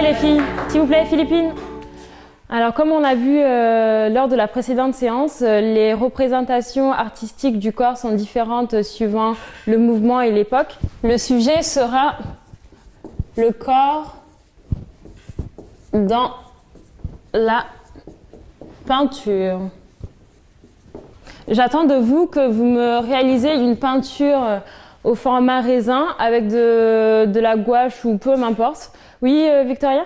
plaît les filles, s'il vous plaît Philippine. Alors comme on a vu lors de la précédente séance, les représentations artistiques du corps sont différentes suivant le mouvement et l'époque. Le sujet sera le corps dans la peinture. J'attends de vous que vous me réalisez une peinture au format raisin avec de la gouache ou peu m'importe. Oui, Victoria ?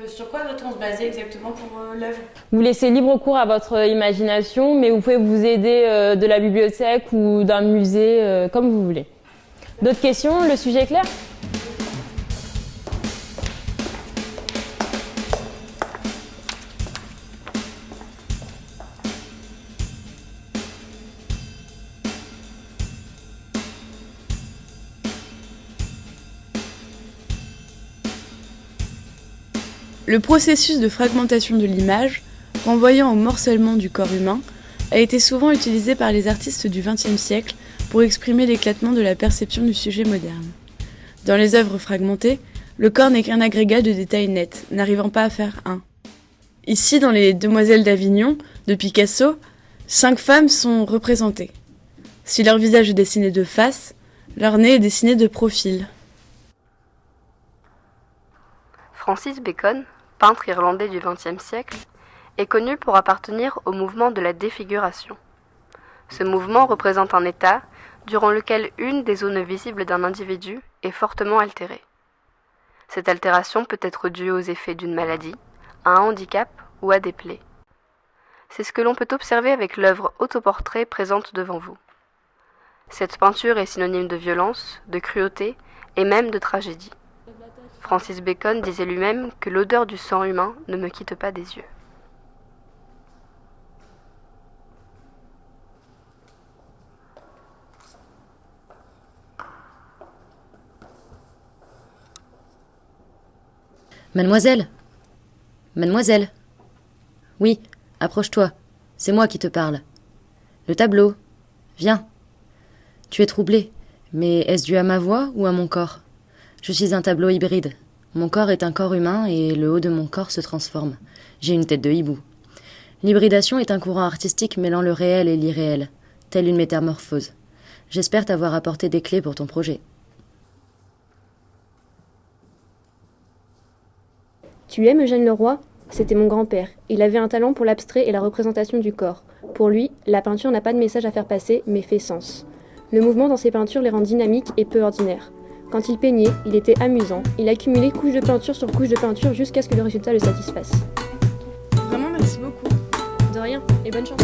Sur quoi doit-on se baser exactement pour l'œuvre ? Vous laissez libre cours à votre imagination, mais vous pouvez vous aider de la bibliothèque ou d'un musée, comme vous voulez. D'autres questions ? Le sujet est clair ? Le processus de fragmentation de l'image, renvoyant au morcellement du corps humain, a été souvent utilisé par les artistes du XXe siècle pour exprimer l'éclatement de la perception du sujet moderne. Dans les œuvres fragmentées, le corps n'est qu'un agrégat de détails nets, n'arrivant pas à faire un. Ici, dans les Demoiselles d'Avignon, de Picasso, 5 femmes sont représentées. Si leur visage est dessiné de face, leur nez est dessiné de profil. Francis Bacon, peintre irlandais du XXe siècle, est connu pour appartenir au mouvement de la défiguration. Ce mouvement représente un état durant lequel une des zones visibles d'un individu est fortement altérée. Cette altération peut être due aux effets d'une maladie, à un handicap ou à des plaies. C'est ce que l'on peut observer avec l'œuvre Autoportrait présente devant vous. Cette peinture est synonyme de violence, de cruauté et même de tragédie. Francis Bacon disait lui-même que l'odeur du sang humain ne me quitte pas des yeux. Mademoiselle ? Mademoiselle ? Oui, approche-toi, c'est moi qui te parle. Le tableau, viens. Tu es troublée, mais est-ce dû à ma voix ou à mon corps ? Je suis un tableau hybride. Mon corps est un corps humain et le haut de mon corps se transforme. J'ai une tête de hibou. L'hybridation est un courant artistique mêlant le réel et l'irréel, telle une métamorphose. J'espère t'avoir apporté des clés pour ton projet. Tu aimes Eugène Leroy ? C'était mon grand-père. Il avait un talent pour l'abstrait et la représentation du corps. Pour lui, la peinture n'a pas de message à faire passer, mais fait sens. Le mouvement dans ses peintures les rend dynamiques et peu ordinaires. Quand il peignait, il était amusant. Il accumulait couche de peinture sur couche de peinture jusqu'à ce que le résultat le satisfasse. Vraiment, merci beaucoup. De rien, et bonne chance.